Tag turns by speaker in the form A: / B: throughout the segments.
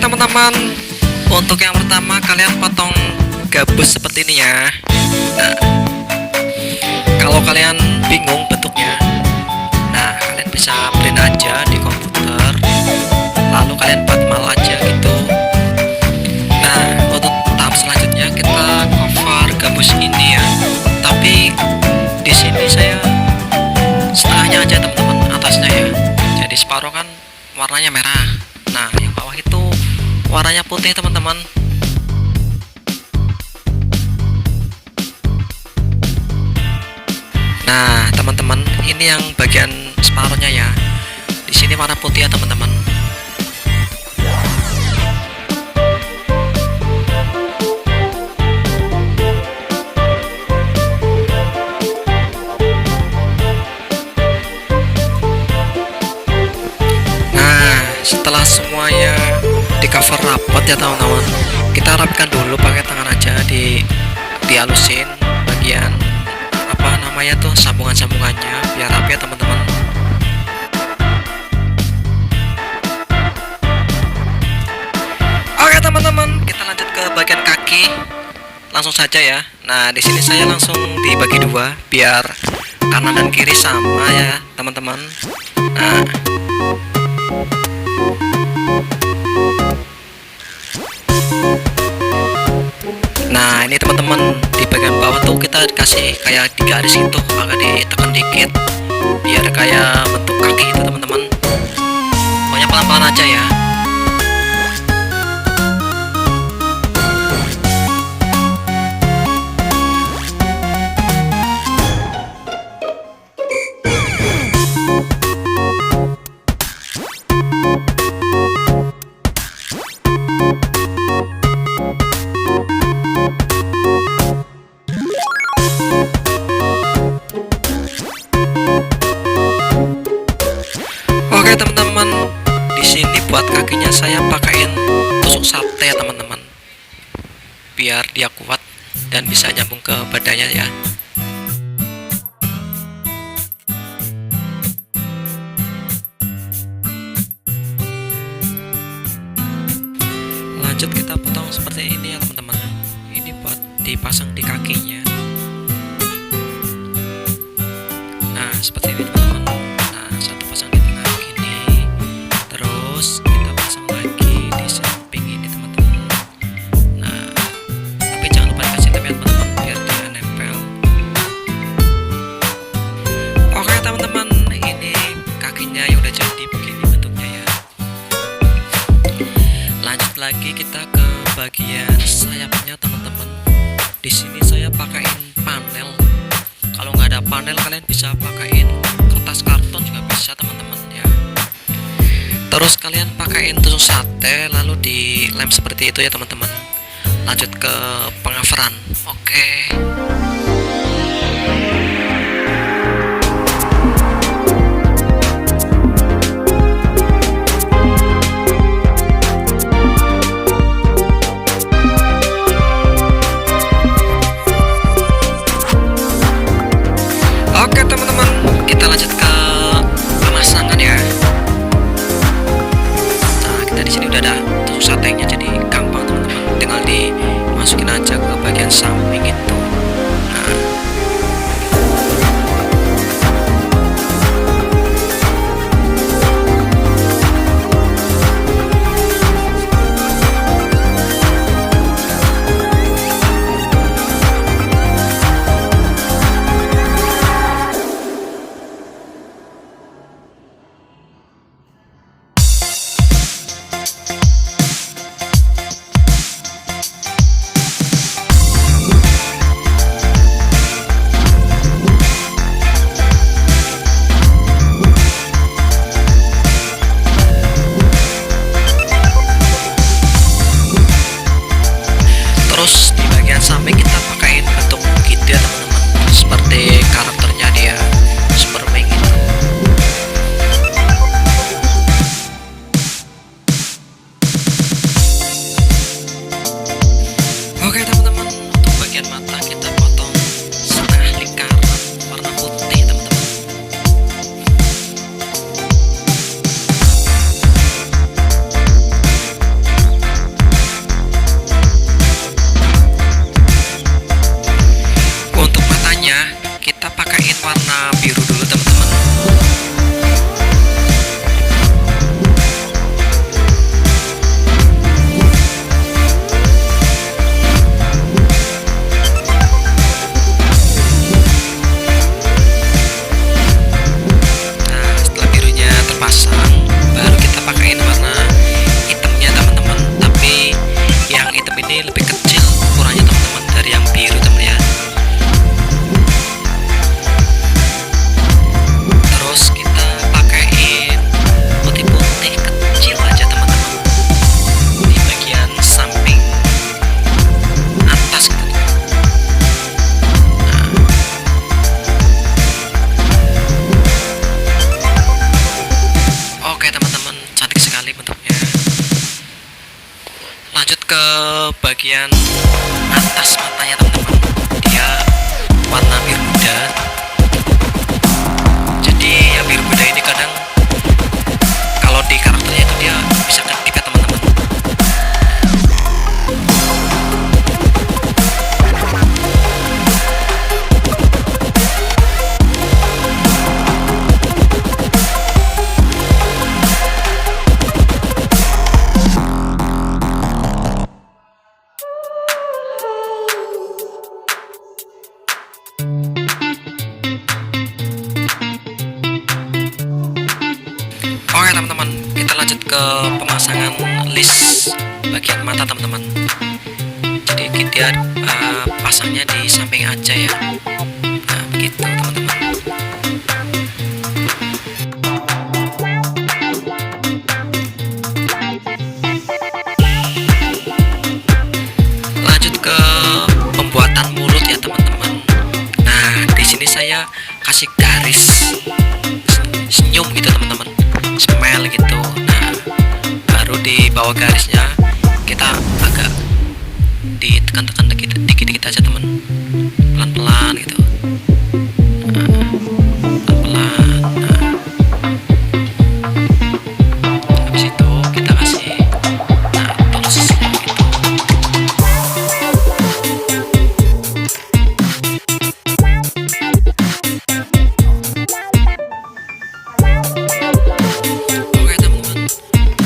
A: teman-teman, untuk yang pertama kalian potong gabus seperti ini ya. Nah, kalau kalian bingung bentuknya, nah kalian bisa print aja di komputer, lalu kalian buat mal aja gitu. Nah, untuk tahap selanjutnya kita cover gabus ini ya. Tapi di sini saya setengahnya aja teman-teman, atasnya ya. Jadi separuh kan warnanya merah. Nah, yang bawah itu warnanya putih teman-teman. Nah, teman-teman, ini yang bagian separuhnya ya. Di sini warna putih ya, teman-teman. Nah, setelah semuanya di cover rapat ya, teman-teman, kita rapkan dulu pakai tangan aja, dihalusin bagian apa namanya tuh, sambungan-sambungannya biar rapi ya, teman-teman. Oke teman-teman, kita lanjut ke bagian kaki langsung saja ya. Nah, di sini saya langsung dibagi dua biar kanan dan kiri sama ya, teman-teman. Nah, ini teman-teman, di bagian bawah tuh kita kasih kayak di garis itu, agak ditekan dikit biar kayak bentuk kaki itu, teman-teman. Pokoknya pelan-pelan aja ya. Oke teman-teman, di sini buat kakinya saya pakaiin tusuk sate ya teman-teman, biar dia kuat dan bisa nyambung ke badannya ya. Lanjut kita potong seperti ini ya teman-teman. Ini buat dipasang di kakinya. Nah, seperti ini teman-teman. Nah, satu pasang di tengah gini, terus kita pasang lagi di samping ini teman-teman. Nah, tapi jangan lupa dikasih lem ya teman-teman biar dia nempel. Oke teman-teman, ini kakinya yang udah jadi begini bentuknya ya. Lanjut lagi kita ke bagian sayapnya teman-teman. Di sini saya pakaiin panel. Kalau nggak ada panel, kalian bisa pakaiin kertas karton juga bisa teman-teman ya. Terus kalian pakaiin tusuk sate lalu dilem seperti itu ya teman-teman. Lanjut ke pengaveran. Oke. Oke teman-teman, kita lanjut ke pemasangan ya. Nah, kita di sini udah ada tusuk satenya, jadi gampang teman-teman. Tinggal dimasukin aja ke bagian samping itu. Nah, terus di bagian samping kita pakaiin bentuk gitu ya teman-teman, seperti karakternya dia, Superman gitu. Oke teman-teman, untuk bagian mata kita potong setengah lingkaran warna putih teman-teman. lanjut ke bagian atas matanya teman-teman. Dia warna biru muda. Jadi ya biru muda ini kadang kalau di karakternya itu dia bisa kedip ya teman-teman. Oke teman-teman, kita lanjut ke pemasangan list bagian mata teman-teman. Jadi dia pasangnya di samping aja ya. Nah begitu teman-teman. Lanjut ke pembuatan mulut ya teman-teman. Nah di sini saya kasih garis senyum gitu teman-teman, smile gitu. Nah baru di bawah garisnya kita agak ditekan-tekan dikit-dikit aja teman, pelan-pelan gitu. Nah, pelan-pelan. Nah. Habis itu kita kasih tulus gitu. Oke teman-teman,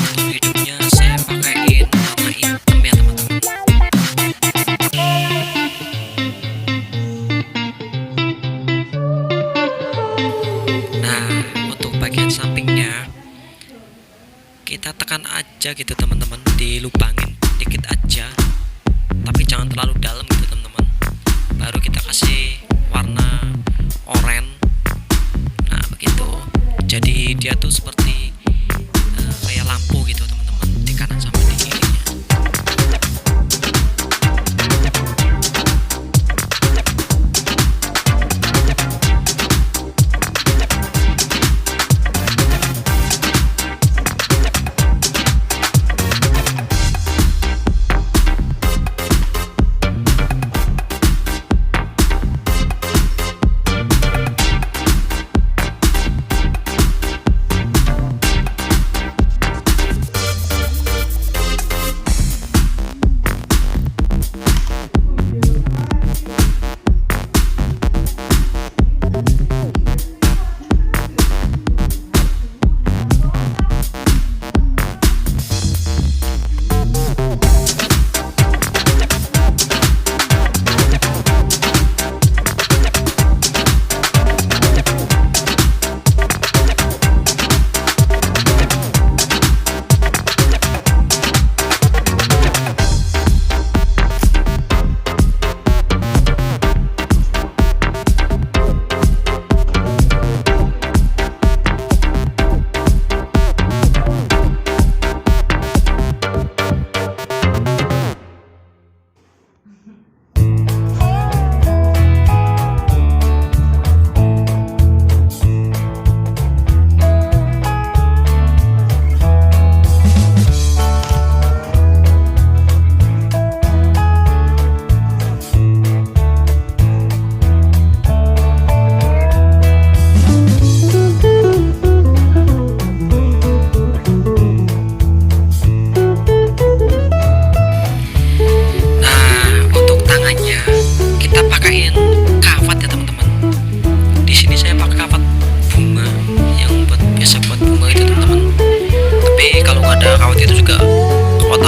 A: untuk hidungnya saya pakaiin warna hitam ya teman-teman. Nah untuk bagian sampingnya kita tekan aja gitu teman-teman, dilubangin dikit aja, tapi jangan terlalu dalam gitu teman-teman. Baru kita kasih warna oranye. Nah begitu, jadi dia tuh seperti kayak lampu gitu teman-teman, di kanan sama di kirinya.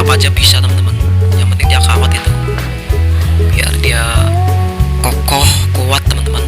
A: apa aja bisa teman-teman, yang penting dia kawat itu biar dia kokoh kuat teman-teman.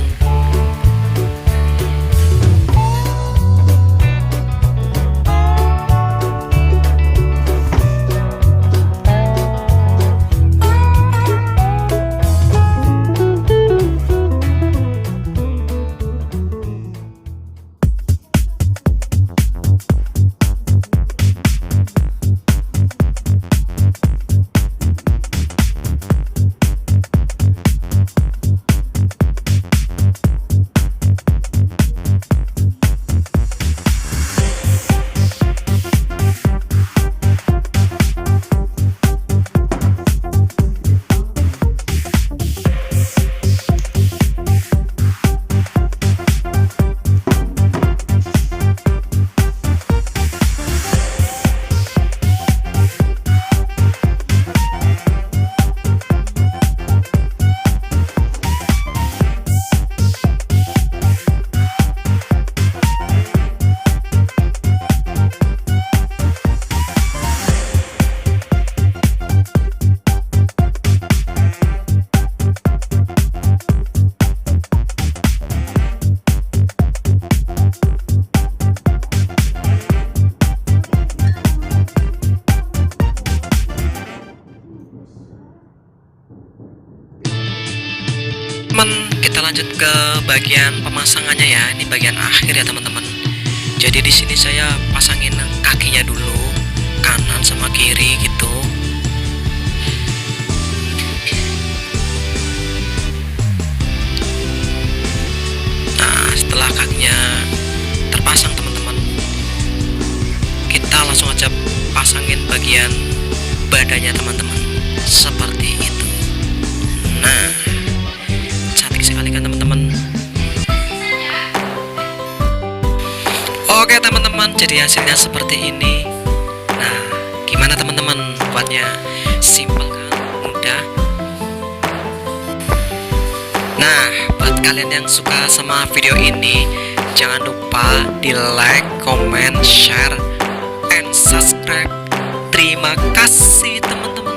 A: lanjut ke bagian pemasangannya ya. Ini bagian akhir ya teman-teman. Jadi di sini saya pasangin kakinya dulu, kanan sama kiri gitu. Nah, setelah kakinya terpasang teman-teman, kita langsung aja pasangin bagian badannya teman-teman, seperti itu. Nah, cantik sekali kan teman-teman. Oke teman-teman, jadi hasilnya seperti ini. Nah, gimana teman-teman buatnya? Simple kan? Mudah. Nah, buat kalian yang suka sama video ini, jangan lupa di like, comment, share, and subscribe. Terima kasih teman-teman.